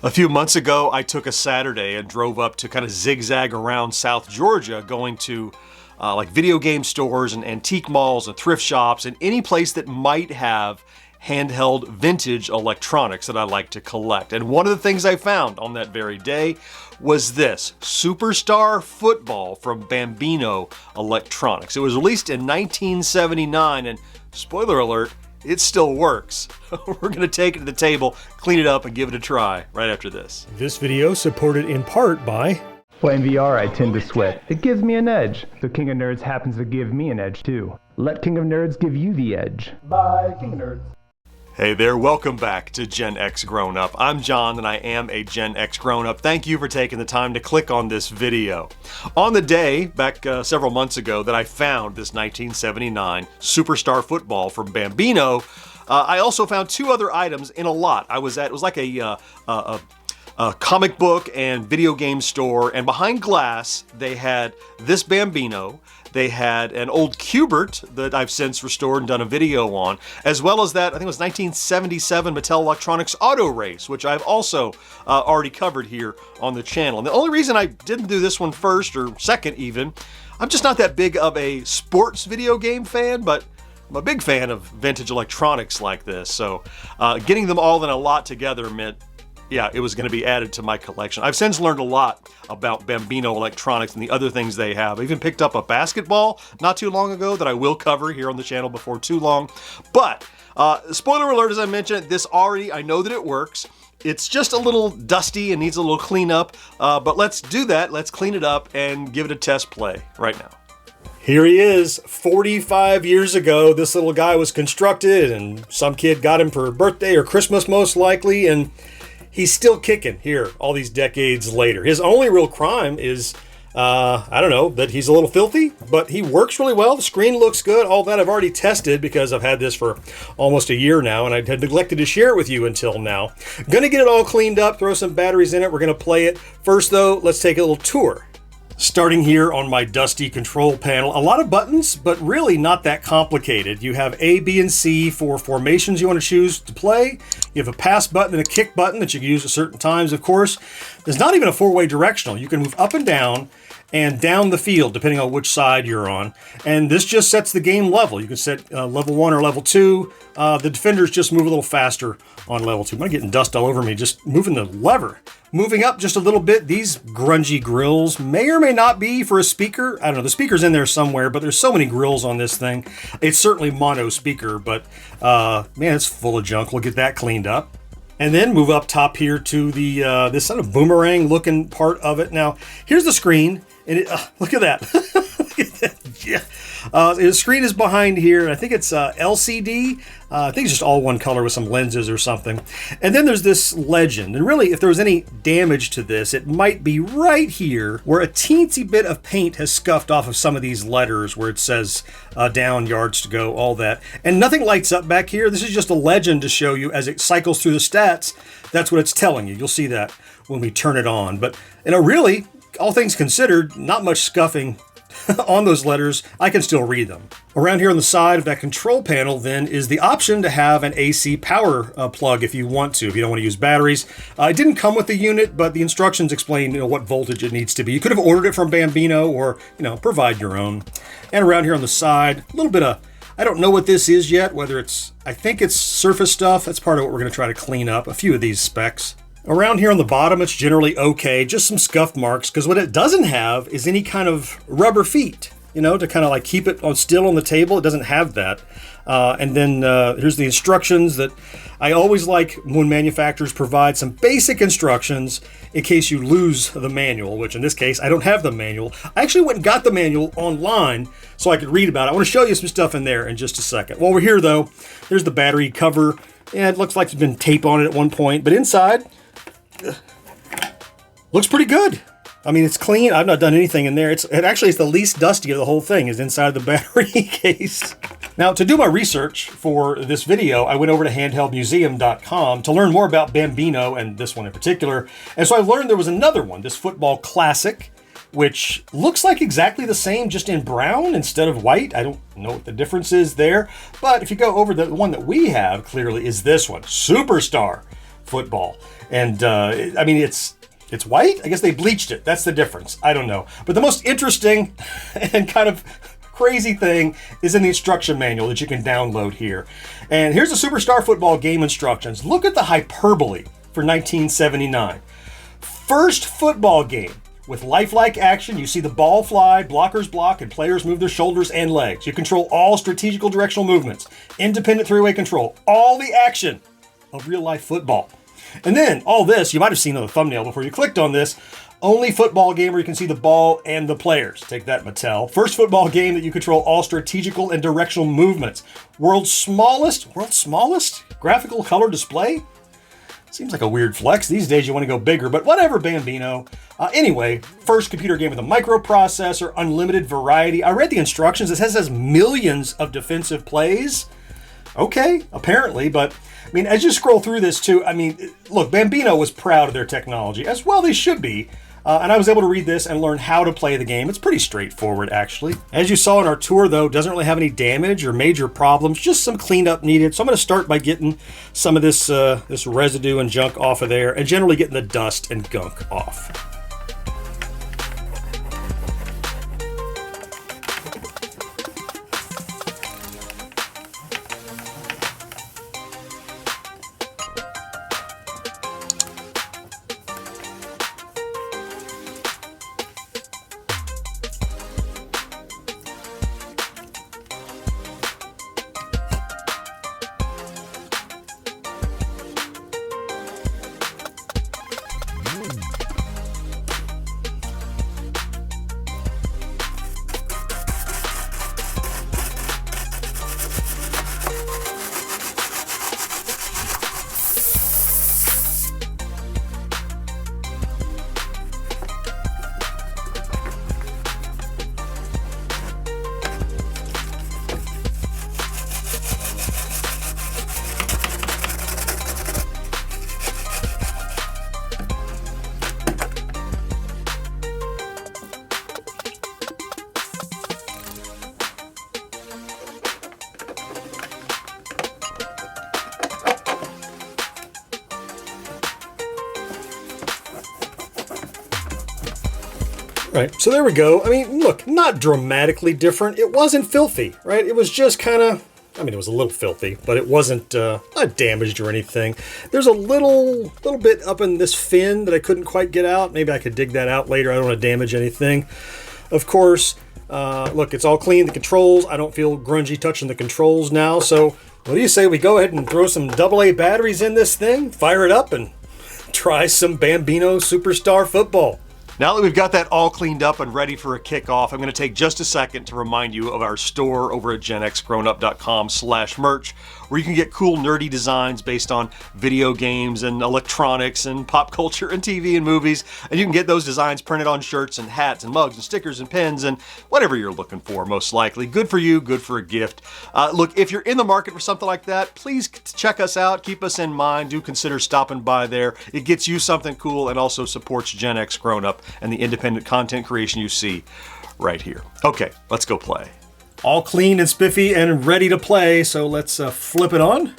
A few months ago, I took a Saturday and drove up to kind of zigzag around South Georgia, going to like video game stores and antique malls and thrift shops and any place that might have handheld vintage electronics that I like to collect. And one of the things I found on that very day was this Superstar football from Bambino Electronics. It was released in 1979, and spoiler alert, it still works. We're going to take it to the table, clean it up, and give it a try right after this. This video supported in part by... Playing VR, I tend to sweat. It gives me an edge. So King of Nerds happens to give me an edge too. Let King of Nerds give you the edge. Bye, King of Nerds. Hey there, welcome back to GenXGrownUp. I'm John and I am a GenXGrownUp. Thank you for taking the time to click on this video. On the day, back several months ago, that I found this 1979 Superstar football from Bambino, I also found two other items in a lot. It was like a comic book and video game store, and behind glass they had this Bambino. They had an old Q*bert that I've since restored and done a video on, as well as that, I think it was 1977 Mattel Electronics Auto Race, which I've also already covered here on the channel. And the only reason I didn't do this one first, or second even, I'm just not that big of a sports video game fan, but I'm a big fan of vintage electronics like this. So getting them all in a lot together meant, yeah, it was going to be added to my collection. I've since learned a lot about Bambino Electronics and the other things they have. I even picked up a basketball not too long ago that I will cover here on the channel before too long. But, spoiler alert, as I mentioned, I know that it works. It's just a little dusty and needs a little cleanup, but let's do that. Let's clean it up and give it a test play right now. Here he is. 45 years ago, this little guy was constructed, and some kid got him for birthday or Christmas most likely, and he's still kicking here all these decades later. His only real crime is, I don't know, that he's a little filthy, but he works really well. The screen looks good. All that I've already tested because I've had this for almost a year now, and I had neglected to share it with you until now. Gonna get it all cleaned up, throw some batteries in it. We're gonna play it. First though, let's take a little tour. Starting here on my dusty control panel, a lot of buttons, but really not that complicated. You have A, B, and C for formations you want to choose to play. You have a pass button and a kick button that you can use at certain times, of course. There's not even a four-way directional. You can move up and down the field, depending on which side you're on. And this just sets the game level. You can set level 1 or level 2. The defenders just move a little faster on level 2. I'm getting dust all over me just moving the lever. Moving up just a little bit, these grungy grills may or may not be for a speaker. I don't know, the speaker's in there somewhere, but there's so many grills on this thing. It's certainly mono speaker, but man, it's full of junk. We'll get that cleaned up. And then move up top here to the this sort of boomerang looking part of it. Now, here's the screen, and look at that. Look at that. Yeah. The screen is behind here. I think it's LCD. I think it's just all one color with some lenses or something. And then there's this legend. And really, if there was any damage to this, it might be right here where a teensy bit of paint has scuffed off of some of these letters where it says down, yards to go, all that. And nothing lights up back here. This is just a legend to show you as it cycles through the stats. That's what it's telling you. You'll see that when we turn it on. But, really, all things considered, not much scuffing on those letters. I can still read them. Around here on the side of that control panel then is the option to have an AC power plug if you want to, if you don't want to use batteries. It didn't come with the unit, but the instructions explain what voltage it needs to be. You could have ordered it from Bambino or provide your own. And around here on the side, a little bit of, I don't know what this is yet, whether it's, I think it's surface stuff. That's part of what we're going to try to clean up, a few of these specs. Around here on the bottom, it's generally okay, just some scuff marks, because what it doesn't have is any kind of rubber feet, to kind of like keep it still on the table. It doesn't have that. And then here's the instructions that I always like when manufacturers provide some basic instructions in case you lose the manual, which in this case, I don't have the manual. I actually went and got the manual online so I could read about it. I want to show you some stuff in there in just a second. While we're here, though, there's the battery cover. Yeah, it looks like there's been tape on it at one point, but inside, looks pretty good. I mean, it's clean. I've not done anything in there. It actually is the least dusty of the whole thing is inside the battery case. Now, to do my research for this video, I went over to handheldmuseum.com to learn more about Bambino and this one in particular. And so I learned there was another one, this football classic, which looks like exactly the same, just in brown instead of white. I don't know what the difference is there. But if you go over, the one that we have clearly is this one, Superstar. football. And I mean, it's white. I guess they bleached it. That's the difference. I don't know. But the most interesting and kind of crazy thing is in the instruction manual that you can download here. And here's the Superstar Football game instructions. Look at the hyperbole for 1979. First football game with lifelike action. You see the ball fly, blockers block, and players move their shoulders and legs. You control all strategical directional movements. Independent three-way control. All the action of real-life football. And then all this, you might have seen on the thumbnail before you clicked on this, only football game where you can see the ball and the players. Take that, Mattel. First football game that you control all strategical and directional movements. World's smallest graphical color display? Seems like a weird flex. These days you want to go bigger, but whatever, Bambino. Anyway, first computer game with a microprocessor, unlimited variety. I read the instructions. It has millions of defensive plays. Okay, apparently, but I mean, as you scroll through this too, I mean, look, Bambino was proud of their technology, as well they should be. And I was able to read this and learn how to play the game. It's pretty straightforward, actually. As you saw in our tour, though, doesn't really have any damage or major problems, just some cleanup needed. So I'm going to start by getting some of this residue and junk off of there, and generally getting the dust and gunk off. Right, so there we go. I mean, look, not dramatically different. It wasn't filthy, right? It was just kind of, I mean, it was a little filthy, but it wasn't not damaged or anything. There's a little bit up in this fin that I couldn't quite get out. Maybe I could dig that out later. I don't want to damage anything. Of course, look, it's all clean. The controls, I don't feel grungy touching the controls now. So what do you say we go ahead and throw some AA batteries in this thing, fire it up, and try some Bambino Superstar Football? Now that we've got that all cleaned up and ready for a kickoff, I'm going to take just a second to remind you of our store over at GenXGrownUp.com/merch, where you can get cool nerdy designs based on video games and electronics and pop culture and TV and movies. And you can get those designs printed on shirts and hats and mugs and stickers and pins and whatever you're looking for, most likely. Good for you, good for a gift. Look, if you're in the market for something like that, please check us out. Keep us in mind. Do consider stopping by there. It gets you something cool and also supports Gen X Grown Up and the independent content creation you see right here. Okay, let's go play. All clean and spiffy and ready to play, so let's flip it on.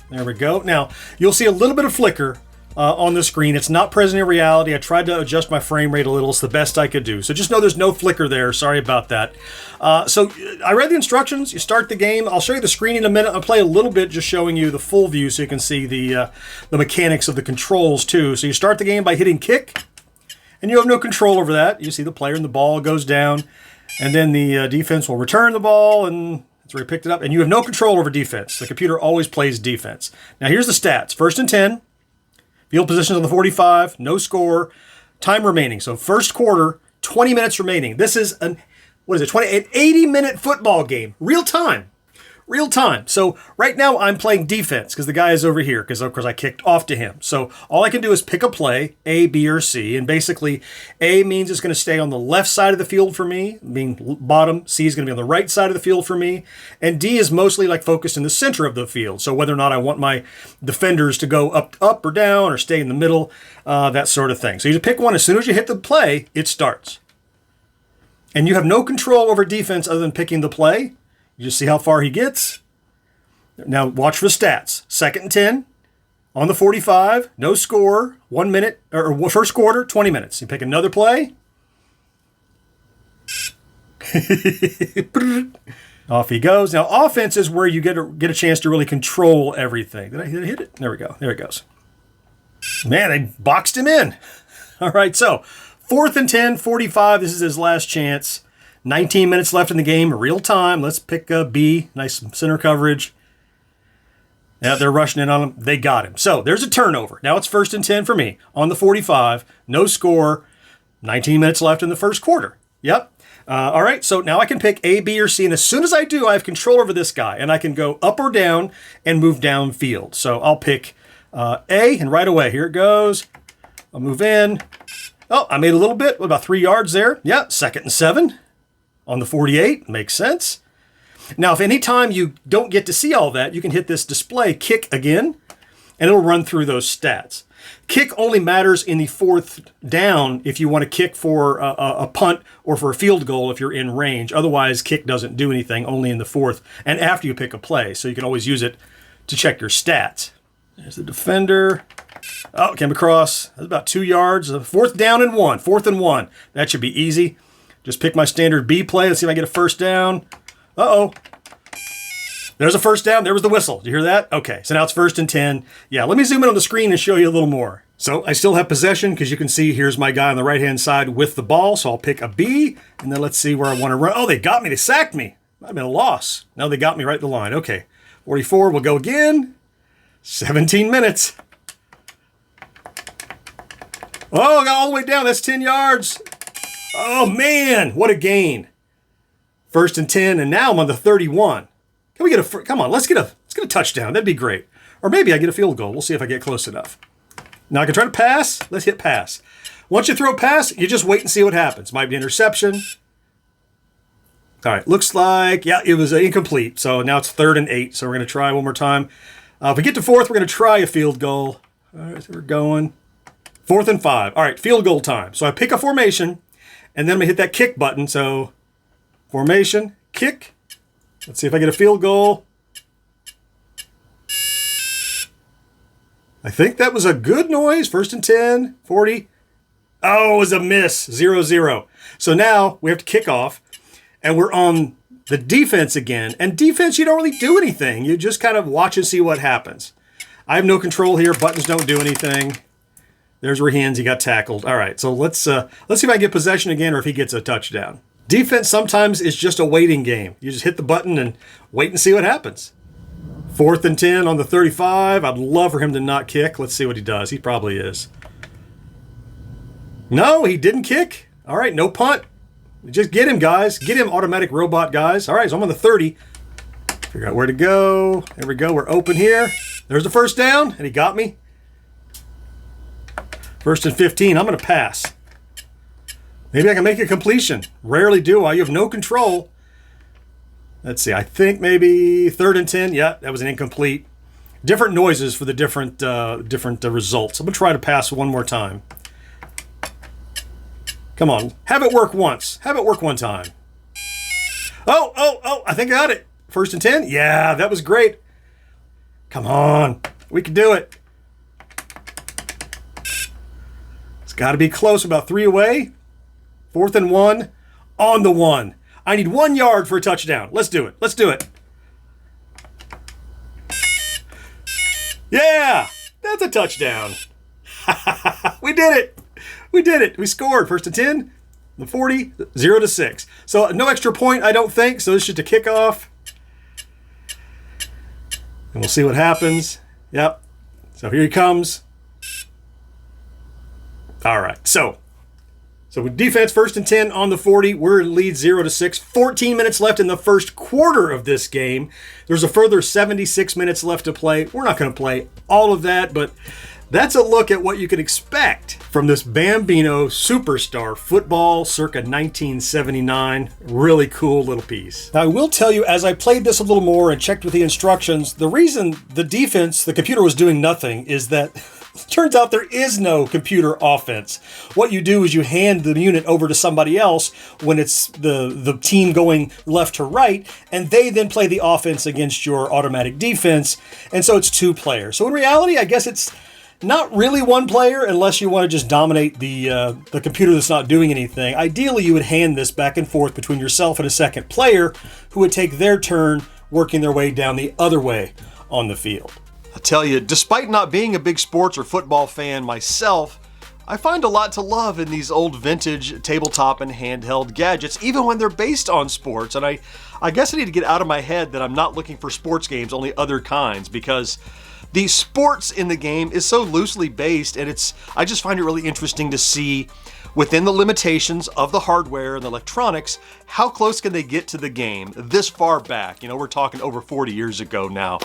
There we go. Now, you'll see a little bit of flicker on the screen. It's not present in reality. I tried to adjust my frame rate a little. It's the best I could do. So just know there's no flicker there. Sorry about that. So I read the instructions. You start the game. I'll show you the screen in a minute. I'll play a little bit just showing you the full view so you can see the mechanics of the controls too. So you start the game by hitting kick, and you have no control over that. You see the player and the ball goes down, and then the defense will return the ball, and that's where he picked it up. And you have no control over defense. The computer always plays defense. Now here's the stats. 1st and 10. Field positions on the 45. No score. Time remaining. So first quarter, 20 minutes remaining. This is an 80-minute football game. Real time. Real time. So right now I'm playing defense because the guy is over here because of course I kicked off to him. So all I can do is pick a play, A, B, or C. And basically A means it's going to stay on the left side of the field for me, being bottom. C is going to be on the right side of the field for me. And D is mostly like focused in the center of the field. So whether or not I want my defenders to go up or down or stay in the middle, that sort of thing. So you just pick one. As soon as you hit the play, it starts. And you have no control over defense other than picking the play. You just see how far he gets. Now watch for the stats. 2nd and 10, On the 45, no score, 1 minute, or first quarter, 20 minutes. You pick another play. Off he goes. Now, offense is where you get a chance to really control everything. Did I hit it? There we go. There it goes. Man, they boxed him in. All right, so 4th and 10, 45. This is his last chance. 19 minutes left in the game, real time. Let's pick B. Nice center coverage. Yeah, they're rushing in on him. They got him. So there's a turnover. Now it's 1st and 10 for me. On the 45, no score. 19 minutes left in the first quarter. Yep. All right, so now I can pick A, B, or C, and as soon as I do, I have control over this guy, and I can go up or down and move downfield. So I'll pick A, and right away, here it goes. I'll move in. Oh, I made a little bit, about 3 yards there. Yeah, 2nd and 7 on the 48. Makes sense. Now, if any time you don't get to see all that, you can hit this display, kick again, and it'll run through those stats. Kick only matters in the 4th down if you want to kick for a punt or for a field goal if you're in range. Otherwise, kick doesn't do anything, only in the 4th and after you pick a play. So you can always use it to check your stats. There's the defender. Oh, came across. That's about 2 yards. 4th down and 1. 4th and 1. That should be easy. Just pick my standard B play. Let's see if I get a first down. Uh-oh. There's a first down. There was the whistle. Did you hear that? Okay, so now it's 1st and 10. Yeah, let me zoom in on the screen and show you a little more. So I still have possession because you can see here's my guy on the right-hand side with the ball. So I'll pick a B, and then let's see where I want to run. Oh, they got me. They sacked me. Might have been a loss. No, they got me right at the line. Okay, 44. We'll go again. 17 minutes. Oh, I got all the way down. That's 10 yards. Oh, man. What a gain. 1st and 10, and now I'm on the 31. Can we get a... Come on, let's get a touchdown. That'd be great. Or maybe I get a field goal. We'll see if I get close enough. Now I can try to pass. Let's hit pass. Once you throw pass, you just wait and see what happens. Might be interception. All right, looks like... Yeah, it was incomplete. So now it's 3rd and 8. So we're going to try one more time. If we get to 4th, we're going to try a field goal. All right, so we're going. 4th and 5. All right, field goal time. So I pick a formation, and then I'm going to hit that kick button. So formation, kick. Let's see if I get a field goal. I think that was a good noise. 1st and 10, 40. Oh, it was a miss. 0-0. So now we have to kick off, and we're on the defense again. And defense, you don't really do anything. You just kind of watch and see what happens. I have no control here. Buttons don't do anything. There's Rahins. He got tackled. All right, so let's see if I get possession again or if he gets a touchdown. Defense sometimes is just a waiting game. You just hit the button and wait and see what happens. 4th and 10 on the 35. I'd love for him to not kick. Let's see what he does. He probably is. No, he didn't kick. All right, no punt. Just get him, guys. Get him, automatic robot guys. All right, so I'm on the 30. Figure out where to go. There we go. We're open here. There's the first down, and he got me. 1st and 15. I'm going to pass. Maybe I can make a completion. Rarely do I. You have no control. Let's see. I think maybe 3rd and 10. Yeah, that was an incomplete. Different noises for the different results. I'm going to try to pass one more time. Come on. Have it work once. Have it work one time. Oh, I think I got it. 1st and 10. Yeah, that was great. Come on. We can do it. It's got to be close. About 3 away. 4th and 1 on the 1. I need 1 yard for a touchdown. Let's do it. Let's do it. Yeah, that's a touchdown. We did it. We did it. We scored. 1st and 10, the 40, 0-6. So no extra point, I don't think. So this is just a kickoff. And we'll see what happens. Yep. So here he comes. All right. So with defense, 1st and 10 on the 40. We're in lead 0-6. 14 minutes left in the first quarter of this game. There's a further 76 minutes left to play. We're not going to play all of that, but that's a look at what you can expect from this Bambino Superstar Football circa 1979. Really cool little piece. Now, I will tell you, as I played this a little more and checked with the instructions, the reason the defense, the computer was doing nothing, is that Turns out there is no computer offense. What you do is you hand the unit over to somebody else when it's the team going left to right, and they then play the offense against your automatic defense, and so it's 2 players. So in reality, I guess it's not really 1 player unless you want to just dominate the computer that's not doing anything. Ideally, you would hand this back and forth between yourself and a second player who would take their turn working their way down the other way on the field. I tell you, despite not being a big sports or football fan myself, I find a lot to love in these old vintage tabletop and handheld gadgets, even when they're based on sports. And I guess I need to get out of my head that I'm not looking for sports games, only other kinds, because the sports in the game is so loosely based, and I just find it really interesting to see, within the limitations of the hardware and the electronics, how close can they get to the game this far back? You know, we're talking over 40 years ago now.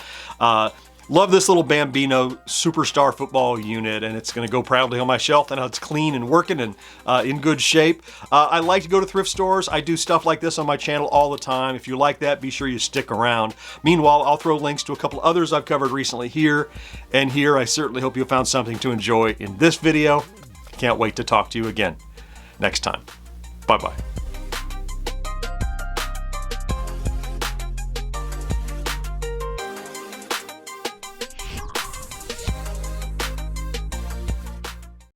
Love this little Bambino superstar football unit, and it's going to go proudly on my shelf. And it's clean and working and in good shape. I like to go to thrift stores. I do stuff like this on my channel all the time. If you like that, be sure you stick around. Meanwhile, I'll throw links to a couple others I've covered recently here and here. I certainly hope you found something to enjoy in this video. Can't wait to talk to you again next time. Bye-bye.